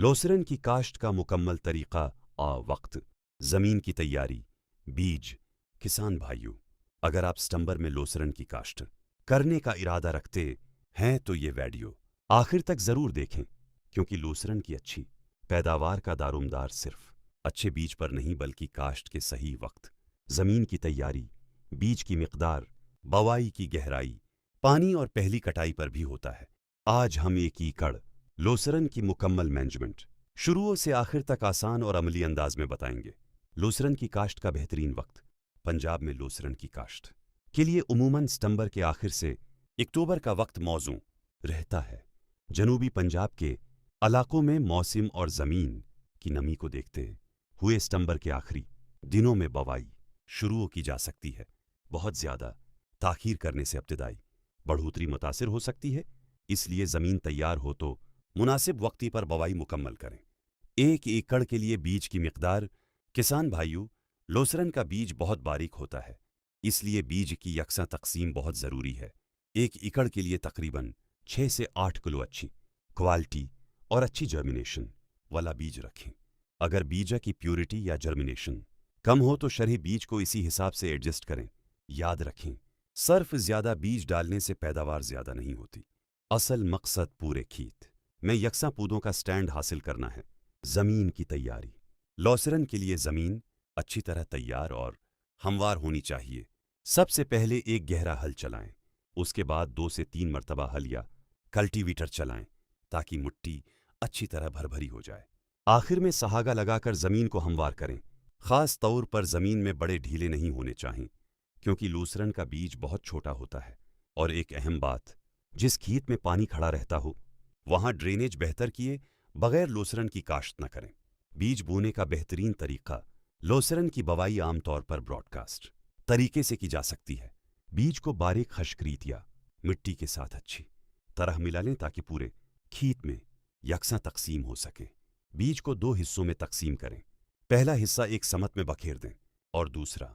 लोसरन की काश्त का मुकम्मल तरीका वक्त, ज़मीन की तैयारी, बीज। किसान भाइयों, अगर आप सितंबर में लोसरन की काश्त करने का इरादा रखते हैं तो ये वीडियो आखिर तक ज़रूर देखें, क्योंकि लोसरन की अच्छी पैदावार का दारोमदार सिर्फ अच्छे बीज पर नहीं बल्कि काश्त के सही वक्त, ज़मीन की तैयारी, बीज की मिकदार, बवाई की गहराई, पानी और पहली कटाई पर भी होता है। आज हम एक एकड़ लोसरन की मुकम्मल मैनेजमेंट शुरू से आखिर तक आसान और अमली अंदाज में बताएंगे। लोसरन की काश्त का बेहतरीन वक्त। पंजाब में लोसरन की काश्त के लिए उमूमन सितंबर के आखिर से अक्टूबर का वक्त मौजूद रहता है। जनूबी पंजाब के इलाकों में मौसम और ज़मीन की नमी को देखते हुए सितंबर के आखिरी दिनों में बवाई शुरू की जा सकती है। बहुत ज़्यादा ताख़ीर करने से इब्तिदाई बढ़ोतरी मुतासिर हो सकती है, इसलिए ज़मीन तैयार हो तो मुनासिब वक्ती पर बवाई मुकम्मल करें। एक एकड़ के लिए बीज की मिकदार। किसान भाइयों, लोसरन का बीज बहुत बारीक होता है, इसलिए बीज की यकसा तकसीम बहुत ज़रूरी है। एक एकड़ के लिए तकरीबन 6 से 8 किलो अच्छी क्वालिटी और अच्छी जर्मिनेशन वाला बीज रखें। अगर बीज की प्योरिटी या जर्मिनेशन कम हो तो शरही बीज को इसी हिसाब से एडजस्ट करें। याद रखें, सर्फ ज़्यादा बीज डालने से पैदावार ज़्यादा नहीं होती। असल मकसद पूरे खेत में यकसा पौधों का स्टैंड हासिल करना है। ज़मीन की तैयारी। लोसरन के लिए ज़मीन अच्छी तरह तैयार और हमवार होनी चाहिए। सबसे पहले एक गहरा हल चलाएं, उसके बाद 2 से 3 मरतबा हल या कल्टीवेटर चलाएं ताकि मिट्टी अच्छी तरह भरभरी हो जाए। आखिर में सहागा लगाकर ज़मीन को हमवार करें। ख़ास तौर पर ज़मीन में बड़े ढीले नहीं होने चाहिए, क्योंकि लोसरन का बीज बहुत छोटा होता है। और एक अहम बात, जिस खेत में पानी खड़ा रहता हो वहाँ ड्रेनेज बेहतर किए बगैर लोसरन की काश्त न करें। बीज बोने का बेहतरीन तरीका। लोसरन की बवाई आमतौर पर ब्रॉडकास्ट तरीके से की जा सकती है। बीज को बारीक खश्करीत या मिट्टी के साथ अच्छी तरह मिला लें ताकि पूरे खेत में यकसा तकसीम हो सके। बीज को 2 हिस्सों में तकसीम करें। पहला हिस्सा एक समत में बखेर दें और दूसरा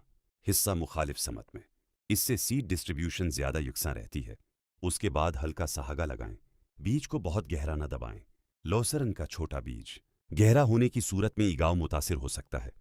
हिस्सा मुखालिफ समत में। इससे सीड डिस्ट्रीब्यूशन ज़्यादा यकसा रहती है। उसके बाद हल्का सहागा लगाएं। बीज को बहुत गहरा न दबाएं। लोसरन का छोटा बीज गहरा होने की सूरत में इगाव मुतासिर हो सकता है।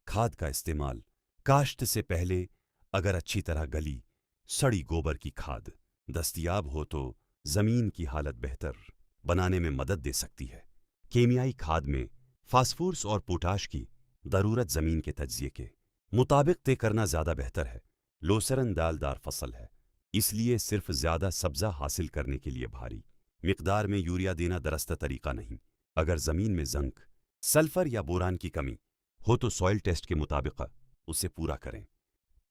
खाद का इस्तेमाल। काश्त से पहले अगर अच्छी तरह गली सड़ी गोबर की खाद दस्तयाब हो तो ज़मीन की हालत बेहतर बनाने में मदद दे सकती है। केमियाई खाद में फास्फोरस और पोटाश की ज़रूरत ज़मीन के तज्ज़िये के मुताबिक तय करना ज़्यादा बेहतर है। लोसरन दालदार फसल है, इसलिए सिर्फ ज़्यादा सब्ज़ा हासिल करने के लिए भारी मिकदार में यूरिया देना दरस्त तरीका नहीं। अगर ज़मीन में ज़ंक, सल्फ़र या बोरान की कमी हो तो सॉइल टेस्ट के मुताबिक उसे पूरा करें।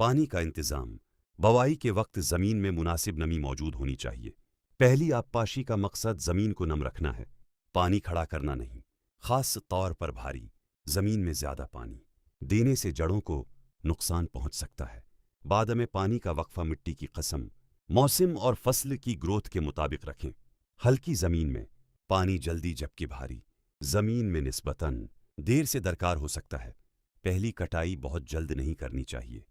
पानी का इंतज़ाम। बवाई के वक्त ज़मीन में मुनासिब नमी मौजूद होनी चाहिए। पहली आबपाशी का मकसद ज़मीन को नम रखना है, पानी खड़ा करना नहीं। ख़ास तौर पर भारी ज़मीन में ज़्यादा पानी देने से जड़ों को नुकसान पहुँच सकता है। बाद में पानी का वक्फा मिट्टी की कसम, मौसम और फसल की ग्रोथ के मुताबिक रखें। हल्की ज़मीन में पानी जल्दी जबकि भारी ज़मीन में निस्बतन देर से दरकार हो सकता है। पहली कटाई बहुत जल्द नहीं करनी चाहिए।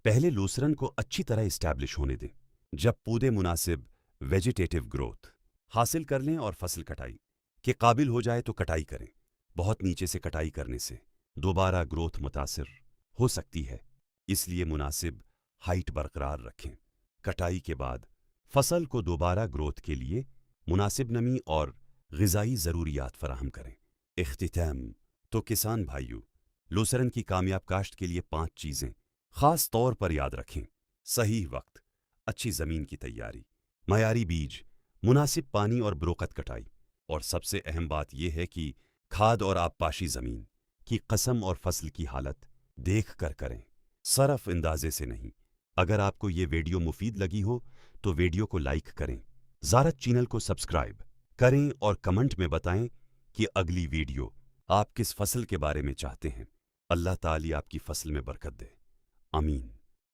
पहले लोसरन को अच्छी तरह इस्टेब्लिश होने दें। जब पौधे मुनासिब वेजिटेटिव ग्रोथ हासिल कर लें और फसल कटाई के काबिल हो जाए तो कटाई करें। बहुत नीचे से कटाई करने से दोबारा ग्रोथ मुतासिर हो सकती है, इसलिए मुनासिब हाइट बरकरार रखें। कटाई के बाद फसल को दोबारा ग्रोथ के लिए मुनासिब नमी और ग़िज़ाई ज़रूरियात फराहम करें। इख्तिताम। तो किसान भाइयों, लोसरन की कामयाब काश्त के लिए 5 चीज़ें ख़ास तौर पर याद रखें। सही वक्त, अच्छी ज़मीन की तैयारी, मयारी बीज, मुनासिब पानी और ब्रोकत कटाई, और सबसे अहम बात यह है कि खाद और आबपाशी ज़मीन की कसम और फसल की हालत देख कर करें, सरफ अंदाजे से नहीं। अगर आपको ये वीडियो मुफीद लगी हो तो वीडियो को लाइक करें, ज़ारत चैनल को सब्सक्राइब करें और कमेंट में बताएं कि अगली वीडियो आप किस फसल के बारे में चाहते हैं। अल्लाह ताली आपकी फसल में बरकत दे। आमीन।